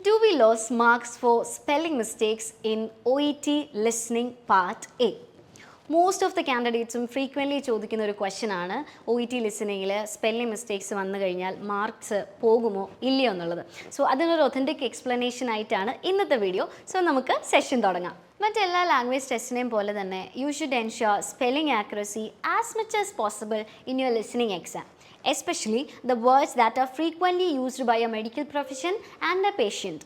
Do we lose marks for spelling mistakes in OET Listening Part A? Most of the candidates frequently ചോദിക്കുന്ന ഒരു question ആണ് OET ലിസണിങ്ങിൽ spelling mistakes വന്നു കഴിഞ്ഞാൽ marks പോകുമോ ഇല്ലയോ എന്നുള്ളത്. സോ അതിനൊരു ഒതൻറ്റിക് എക്സ്പ്ലനേഷൻ ആയിട്ടാണ് ഇന്നത്തെ വീഡിയോ. സോ നമുക്ക് സെഷൻ തുടങ്ങാം. മറ്റെല്ലാ ലാംഗ്വേജ് ടെസ്റ്റിനെയും പോലെ തന്നെ you should ensure spelling accuracy as much as possible in your listening exam, especially the words that are frequently used by a medical profession and a patient.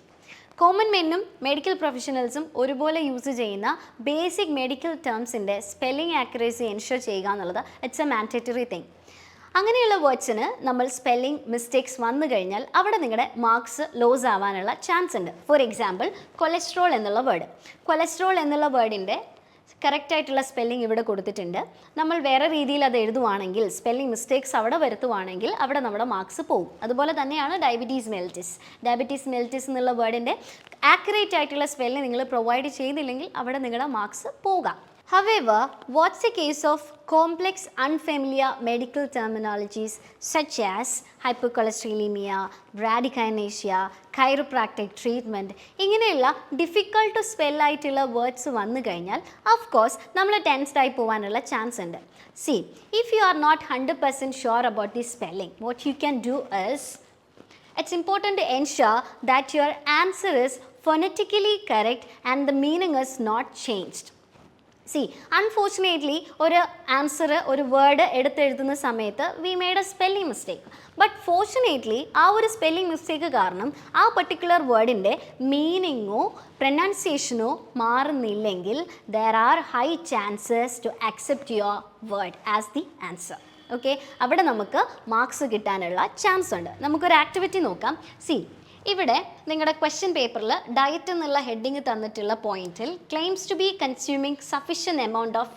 Common മെന്നും medical പ്രൊഫഷണൽസും ഒരുപോലെ use ചെയ്യുന്ന basic medical ടേംസിൻ്റെ spelling accuracy ensure ചെയ്യുക എന്നുള്ളത് it's A mandatory thing. അങ്ങനെയുള്ള വേർഡ്സിന് നമ്മൾ spelling mistakes വന്നു കഴിഞ്ഞാൽ അവിടെ നിങ്ങളുടെ മാർക്സ് ലോസ് ആവാനുള്ള ചാൻസ് ഉണ്ട്. ഫോർ എക്സാമ്പിൾ, കൊളസ്ട്രോൾ എന്നുള്ള വേർഡ്. കൊളസ്ട്രോൾ എന്നുള്ള വേർഡിൻ്റെ കറക്റ്റായിട്ടുള്ള സ്പെല്ലിംഗ് ഇവിടെ കൊടുത്തിട്ടുണ്ട്. നമ്മൾ വേറെ രീതിയിൽ അത് എഴുതുവാണെങ്കിൽ, സ്പെല്ലിംഗ് മിസ്റ്റേക്സ് അവിടെ വരുത്തുവാണെങ്കിൽ അവിടെ നമ്മുടെ മാർക്സ് പോകും. അതുപോലെ തന്നെയാണ് ഡയബറ്റീസ് മെൽറ്റിസ്. ഡയബറ്റീസ് മെൽറ്റിസ് എന്നുള്ള വേർഡിൻ്റെ ആക്യുറേറ്റ് ആയിട്ടുള്ള സ്പെല്ലിംഗ് നിങ്ങൾ പ്രൊവൈഡ് ചെയ്തില്ലെങ്കിൽ അവിടെ നിങ്ങളുടെ മാർക്സ് പോകാം. However, what's the case of complex unfamiliar medical terminologies such as hypercholesterolemia, bradykinesia, chiropractic treatment, ഇങ്ങനെയുള്ള ഡിഫിക്കൾട്ട് ടു സ്പെൽ ആയിട്ടുള്ള വേർഡ്സ് വന്നു കഴിഞ്ഞാൽ ഓഫ് കോഴ്സ് നമ്മൾ ടെൻസ്ഡ് ആയി പോകാനുള്ള ചാൻസ് ഉണ്ട്. See, if you are not 100% sure about the spelling, what you can do is, it's important to ensure that your answer is phonetically correct and the meaning is not changed. See, unfortunately, ഒരു answer ഒരു word എടുത്തെഴുതുന്ന സമയത്ത് we made a spelling mistake. But fortunately ആ ഒരു spelling mistake കാരണം ആ particular വേർഡിൻ്റെ മീനിങ്ങോ പ്രൊനൗൺസിയേഷനോ മാറുന്നില്ലെങ്കിൽ there are high chances to accept your word as the answer. Okay, അവിടെ നമുക്ക് മാർക്സ് കിട്ടാനുള്ള ചാൻസ് ഉണ്ട്. നമുക്കൊരു ആക്ടിവിറ്റി നോക്കാം. സി, ഇവിടെ നിങ്ങളുടെ ക്വസ്റ്റ്യൻ പേപ്പറിൽ ഡയറ്റ് എന്നുള്ള ഹെഡിങ് തന്നിട്ടുള്ള പോയിന്റിൽ claims to be consuming sufficient amount of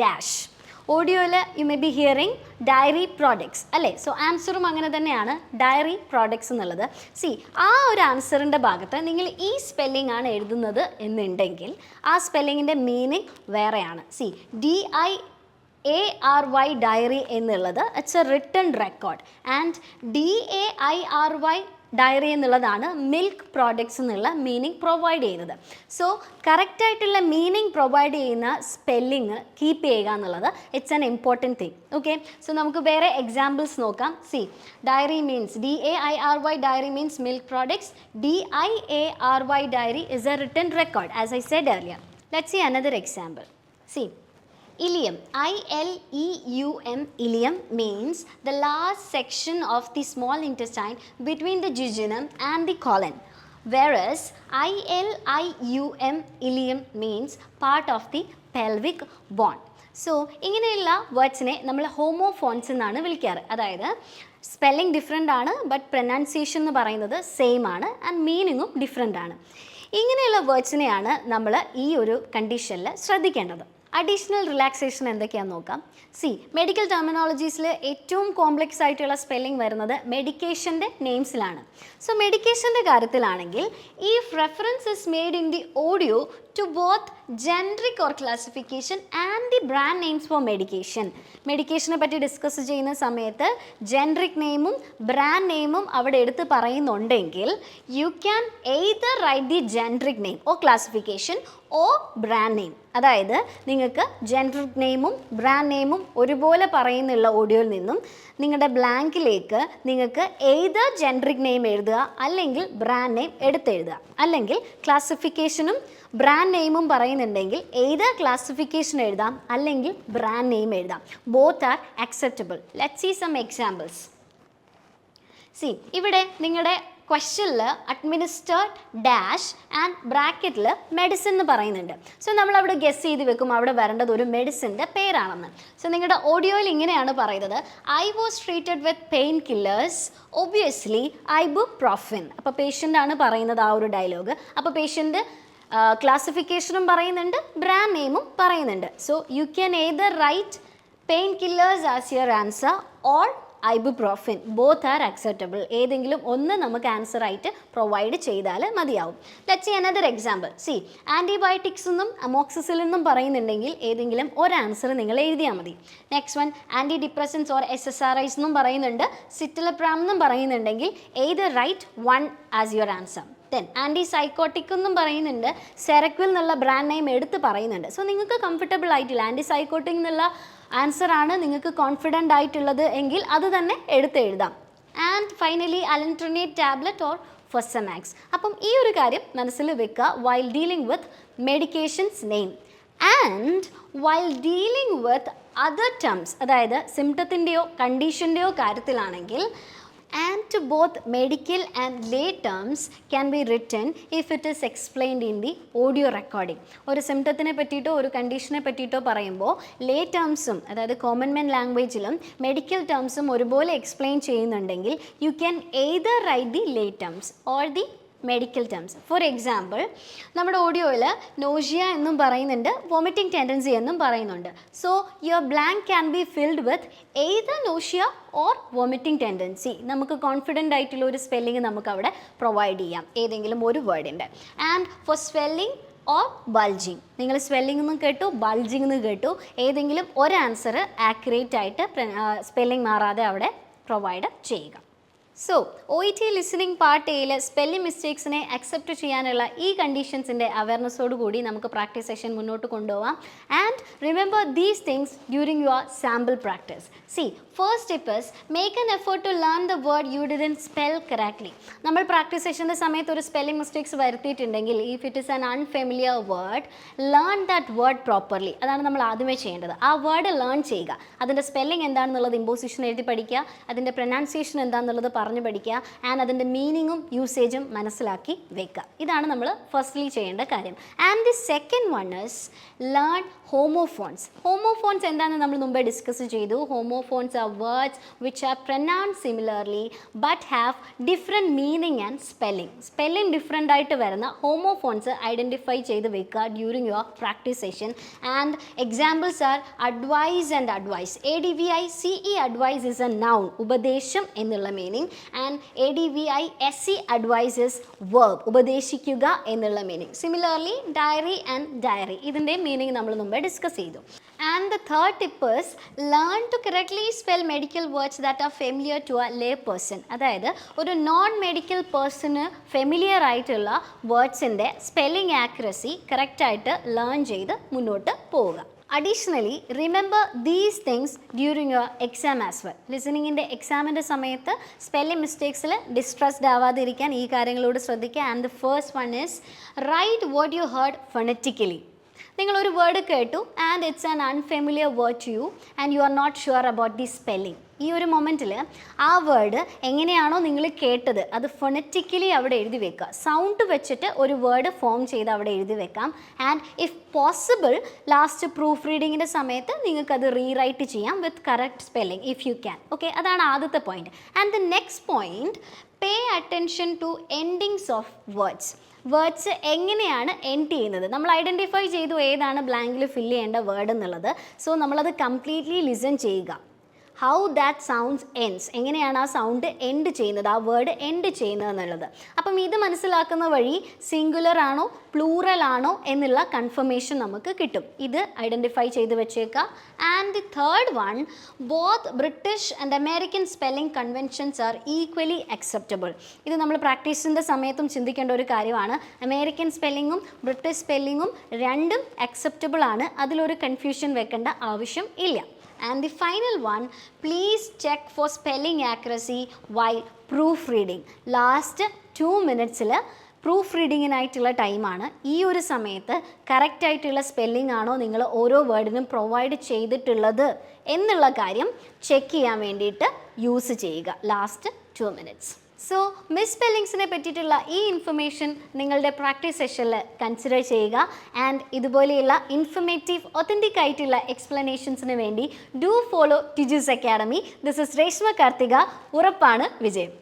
dash. ഓഡിയോയിൽ you may be hearing dairy products അല്ലേ? സോ ആൻസറും അങ്ങനെ തന്നെയാണ്, ഡയറി പ്രോഡക്ട്സ് എന്നുള്ളത്. സി, ആ ഒരു ആൻസറിൻ്റെ ഭാഗത്ത് നിങ്ങൾ ഈ സ്പെല്ലിംഗ് ആണ് എഴുതുന്നത് എന്നുണ്ടെങ്കിൽ ആ സ്പെല്ലിങ്ങിൻ്റെ മീനിങ് വേറെയാണ്. സി, DIARY ഡയറി എന്നുള്ളത് it's a written record and DAIRY dairy എന്നുള്ളതാണ് മിൽക്ക് പ്രോഡക്ട്സ് എന്നുള്ള മീനിങ് പ്രൊവൈഡ് ചെയ്യുന്നത്. സോ കറക്റ്റായിട്ടുള്ള മീനിങ് പ്രൊവൈഡ് ചെയ്യുന്ന സ്പെല്ലിങ് കീപ്പ് ചെയ്യുക എന്നുള്ളത് it's an important thing. Okay, so നമുക്ക് വേറെ എക്സാമ്പിൾസ് നോക്കാം. See, diary means DAIRY dairy means milk products. DIARY diary is a written record as I said earlier. Let's see another example. See, ileum, ILEUM, ileum means the last section of the small intestine between the jejunum and the colon, whereas ILIUM, ileum means part of the pelvic bone. So ഇങ്ങനെയുള്ള വേർഡ്സിനെ നമ്മൾ homophones എന്നാണ് വിളിക്കാറ്. അതായത് spelling different ആണ് but pronunciation എന്ന് പറയുന്നത് same ആണ് and മീനിങ്ങും different ആണ്. ഇങ്ങനെയുള്ള വേർഡ്സിനെയാണ് നമ്മൾ ഈ ഒരു കണ്ടീഷനിൽ ശ്രദ്ധിക്കേണ്ടത്. അഡീഷണൽ റിലാക്സേഷൻ എന്തൊക്കെയാണെന്ന് നോക്കാം. സി, മെഡിക്കൽ ടെർമിനോളജീസിൽ ഏറ്റവും കോംപ്ലക്സ് ആയിട്ടുള്ള സ്പെല്ലിംഗ് വരുന്നത് മെഡിക്കേഷൻ്റെ നെയിംസിലാണ്. സോ മെഡിക്കേഷൻ്റെ കാര്യത്തിലാണെങ്കിൽ if reference is made in the audio to both generic or classification and the brand names for medication. മെഡിക്കേഷനെ പറ്റി ഡിസ്കസ് ചെയ്യുന്ന സമയത്ത് ജെനറിക് നെയിമും ബ്രാൻഡ് നെയിമും അവിടെ എടുത്ത് പറയുന്നുണ്ടെങ്കിൽ you can either write the generic name or classification or brand name. അതായത് നിങ്ങൾക്ക് ജെനറിക് നെയിമും ബ്രാൻഡ് നെയിമും ഒരുപോലെ പറയുന്നുള്ള ഓഡിയോയിൽ നിന്നും നിങ്ങളുടെ ബ്ലാങ്കിലേക്ക് നിങ്ങൾക്ക് എയ്തർ ജെനറിക് നെയിം എഴുതുക അല്ലെങ്കിൽ ബ്രാൻഡ് നെയിം എടുത്തെഴുതുക. അല്ലെങ്കിൽ ക്ലാസിഫിക്കേഷനും ബ്രാൻഡ് നെയിമും പറയുന്നുണ്ടെങ്കിൽ എയ്തർ ക്ലാസിഫിക്കേഷൻ എഴുതാം അല്ലെങ്കിൽ ബ്രാൻഡ് നെയിം എഴുതാം. Both are acceptable. Let's see some examples. See, ഇവിടെ നിങ്ങളുടെ ക്വസ്റ്റ്യനിൽ അഡ്മിനിസ്റ്റേർഡ് ഡാഷ് ആൻഡ് ബ്രാക്കറ്റിൽ മെഡിസിൻ എന്ന് പറയുന്നുണ്ട്. സോ നമ്മളവിടെ ഗെസ് ചെയ്ത് വെക്കും അവിടെ വരേണ്ടത് ഒരു മെഡിസിൻ്റെ പേരാണെന്ന്. സോ നിങ്ങളുടെ ഓഡിയോയിൽ ഇങ്ങനെയാണ് പറയുന്നത്, I was treated with pain killers obviously ibuprofen. അപ്പോൾ പേഷ്യൻ്റാണ് പറയുന്നത് ആ ഒരു ഡയലോഗ്. അപ്പോൾ പേഷ്യൻ്റ് ക്ലാസിഫിക്കേഷനും പറയുന്നുണ്ട്, ബ്രാൻഡ് നെയിമും പറയുന്നുണ്ട്. So you can either write pain killers as your answer or ibuprofen. Both are acceptable. ഏതെങ്കിലും ഒന്ന് നമുക്ക് ആൻസർ ആയിട്ട് പ്രൊവൈഡ് ചെയ്താൽ മതിയാവും. Let's see another example. See, antibiotics എന്നും അമോക്സിസിലിൻ എന്നും പറയുന്നുണ്ടെങ്കിൽ ഏതെങ്കിലും ഒരു ആൻസർ നിങ്ങൾ എഴുതിയാൽ മതി. Next one anti depressants or SSRIs എന്നും പറയുന്നുണ്ട്, സിറ്റലപ്രാം എന്നും പറയുന്നുണ്ടെങ്കിൽ either write one as your answer. 10. Antipsychotic എന്നും പറയുന്നുണ്ട്, സെറക്വിൽ എന്നുള്ള ബ്രാൻഡ് നെയിം എടുത്ത് പറയുന്നുണ്ട്. സോ നിങ്ങൾക്ക് കംഫർട്ടബിൾ ആയിട്ടില്ല, ആൻറ്റിസൈക്കോട്ടിക് എന്നുള്ള ആൻസർ ആണ് നിങ്ങൾക്ക് കോൺഫിഡൻ്റ് ആയിട്ടുള്ളത് എങ്കിൽ അത് തന്നെ എടുത്ത് എഴുതാം. And finally alendronate tablet or Fosamax. അപ്പം ഈ ഒരു കാര്യം മനസ്സിൽ വെക്കുക while dealing with medications name. And while dealing with other terms, അതായത് സിംറ്റത്തിൻ്റെയോ കണ്ടീഷൻ്റെയോ കാര്യത്തിലാണെങ്കിൽ and to both medical and lay terms can be written if it is explained in the audio recording. ഒരു സിംറ്റത്തിനെ പറ്റിയിട്ടോ ഒരു കണ്ടീഷനെ പറ്റിയിട്ടോ പറയുമ്പോൾ ലേ ടേംസും അതായത് കോമൺ മെൻ ലാംഗ്വേജിലും medical ടേംസും ഒരുപോലെ എക്സ്പ്ലെയിൻ ചെയ്യുന്നുണ്ടെങ്കിൽ you can either write the lay terms or the medical terms. For example നമ്മുടെ ഓഡിയോയിൽ നോഷ്യ എന്നും പറയുന്നുണ്ട്, വോമിറ്റിംഗ് ടെൻഡൻസി എന്നും പറയുന്നുണ്ട്. So your blank can be filled with either nausea or vomiting tendency. നമുക്ക് കോൺഫിഡൻ്റ് ആയിട്ടുള്ള ഒരു സ്പെല്ലിംഗ് നമുക്ക് അവിടെ പ്രൊവൈഡ് ചെയ്യാം ഏതെങ്കിലും ഒരു വേർഡിൻ്റെ. And for swelling or bulging, നിങ്ങൾ സ്വെല്ലിംഗ് എന്ന് കേട്ടു, ബൾജിങ് എന്ന് കേട്ടു, ഏതെങ്കിലും ഒരു ആൻസർ ആക്യുറേറ്റ് ആയിട്ട് സ്പെല്ലിംഗ് മാറാതെ അവിടെ പ്രൊവൈഡ് ചെയ്യുക. സോ OET ലിസണിംഗ് പാർട്ട് എയിൽ സ്പെല്ലിംഗ് മിസ്റ്റേക്സിനെ അക്സെപ്റ്റ് ചെയ്യാനുള്ള ഈ കണ്ടീഷൻസിൻ്റെ അവയർനെസ്സോട് കൂടി നമുക്ക് പ്രാക്ടീസ് സെഷൻ മുന്നോട്ട് കൊണ്ടുപോകാം. And remember these things during your sample practice. See first step is make an effort to learn the word you didn't spell correctly. നമ്മൾ practice സെഷൻ്റെ സമയത്ത് ഒരു സ്പെല്ലിംഗ് മിസ്റ്റേക്സ് വരുത്തിയിട്ടുണ്ടെങ്കിൽ if it is an unfamiliar word, learn that word properly. അതാണ് നമ്മൾ ആദ്യമേ ചെയ്യേണ്ടത്. ആ വേർഡ് ലേൺ ചെയ്യുക, അതിൻ്റെ സ്പെല്ലിംഗ് എന്താണെന്നുള്ളത് ഇമ്പോസിഷൻ എഴുതി പഠിക്കുക, അതിൻ്റെ പ്രൊനൗൺസിയേഷൻ എന്താണെന്നുള്ളത് പറഞ്ഞു പഠിക്കുക, ആൻഡ് അതിൻ്റെ മീനിങ്ങും യൂസേജും മനസ്സിലാക്കി വെക്കുക. ഇതാണ് നമ്മൾ ഫസ്റ്റ്ലി ചെയ്യേണ്ട കാര്യം. And the second one is learn homophones. Homophones എന്താണെന്ന് നമ്മൾ മുമ്പേ ഡിസ്കസ് ചെയ്തു. Homophones are words which are pronounced similarly but have different meaning and spelling. Spelling different ആയിട്ട് വരുന്ന homophones ഐഡൻറ്റിഫൈ ചെയ്ത് വെക്കുക during your practice session. And examples are advise and advice. ADVICE advice is a noun, ഉപദേശം എന്നുള്ള meaning. And ADVISE advice is verb, ഉപദേശിക്കുക എന്നുള്ള meaning. Similarly dairy and diary, ഇതിൻ്റെ meaning നമ്മൾ മുമ്പ് ഡിസ്കസ് ചെയ്തു. And the third tip is learn to correctly spell medical words that are familiar to a lay person. അതായത് ഒരു non medical പേഴ്സണ് familiar ആയിട്ടുള്ള വേർഡ്സിൻ്റെ സ്പെല്ലിംഗ് ആക്യുറസി കറക്റ്റായിട്ട് ലേൺ ചെയ്ത് മുന്നോട്ട് പോവുക. Additionally remember these things during your exam as well. ലിസണിങ്ങിൻ്റെ എക്സാമിൻ്റെ സമയത്ത് സ്പെല്ലിംഗ് മിസ്റ്റേക്സിൽ ഡിസ്ട്രസ്ഡ് ആവാതിരിക്കാൻ ഈ കാര്യങ്ങളോട് ശ്രദ്ധിക്കുക. And the first one is write what you heard phonetically. നിങ്ങളൊരു വേർഡ് കേട്ടു and it's an unfamiliar word to you and you are not sure about the spelling. ഈ ഒരു മൊമെൻറ്റിൽ ആ വേർഡ് എങ്ങനെയാണോ നിങ്ങൾ കേട്ടത് അത് ഫൊണറ്റിക്കലി അവിടെ എഴുതി വെക്കുക. സൗണ്ട് വെച്ചിട്ട് ഒരു വേർഡ് ഫോം ചെയ്ത് അവിടെ എഴുതി വെക്കാം. And if possible last proof റീഡിങ്ങിൻ്റെ സമയത്ത് നിങ്ങൾക്കത് റീറൈറ്റ് ചെയ്യാം with correct spelling if you can. Okay, അതാണ് ആദ്യത്തെ point. And the next point, pay attention to endings of words. Words എങ്ങനെയാണ് എൻഡ് ചെയ്യുന്നത് നമ്മൾ ഐഡൻറ്റിഫൈ ചെയ്തു ഏതാണ് ബ്ലാങ്കിൽ ഫില്ല് ചെയ്യേണ്ട വേർഡ് എന്നുള്ളത്. സോ നമ്മളത് കംപ്ലീറ്റ്ലി ലിസൺ ചെയ്യുക. ഹൗ ദാറ്റ് സൗണ്ട്സ് എൻഡ്സ്, എങ്ങനെയാണ് ആ സൗണ്ട് എൻഡ് ചെയ്യുന്നത്, ആ വേർഡ് എൻഡ് ചെയ്യുന്നത് എന്നുള്ളത്. അപ്പം ഇത് മനസ്സിലാക്കുന്ന വഴി സിംഗുലർ ആണോ പ്ലൂറൽ ആണോ എന്നുള്ള കൺഫർമേഷൻ നമുക്ക് കിട്ടും. ഇത് ഐഡൻറ്റിഫൈ ചെയ്ത് വെച്ചേക്കുക. And the third one, both British and American spelling conventions are equally acceptable. ഇത് നമ്മൾ പ്രാക്ടീസിൻ്റെ സമയത്തും ചിന്തിക്കേണ്ട ഒരു കാര്യമാണ്. അമേരിക്കൻ സ്പെല്ലിങ്ങും ബ്രിട്ടീഷ് സ്പെല്ലിങ്ങും രണ്ടും അക്സെപ്റ്റബിൾ ആണ്, അതിലൊരു കൺഫ്യൂഷൻ വെക്കേണ്ട ആവശ്യം ഇല്ല. And the final one, please check for spelling accuracy while proofreading. Last 2 minutes proof റീഡിങ്ങിനായിട്ടുള്ള ടൈമാണ്. ഈ ഒരു സമയത്ത് കറക്റ്റായിട്ടുള്ള സ്പെല്ലിംഗ് ആണോ നിങ്ങൾ ഓരോ വേർഡിനും പ്രൊവൈഡ് ചെയ്തിട്ടുള്ളത് എന്നുള്ള കാര്യം ചെക്ക് ചെയ്യാൻ വേണ്ടിയിട്ട് യൂസ് ചെയ്യുക ലാസ്റ്റ് 2 minutes. സോ മിസ്സ്പെല്ലിങ്സിനെ പറ്റിയിട്ടുള്ള ഈ ഇൻഫർമേഷൻ നിങ്ങളുടെ പ്രാക്ടീസ് സെഷനിൽ കൺസിഡർ ചെയ്യുക. ആൻഡ് ഇതുപോലെയുള്ള ഇൻഫർമേറ്റീവ് ഒത്തൻറ്റിക് ആയിട്ടുള്ള എക്സ്പ്ലനേഷൻസിന് വേണ്ടി do follow Tiju's academy. This is Reshma Karthika. ഉറപ്പാണ് വിജയം.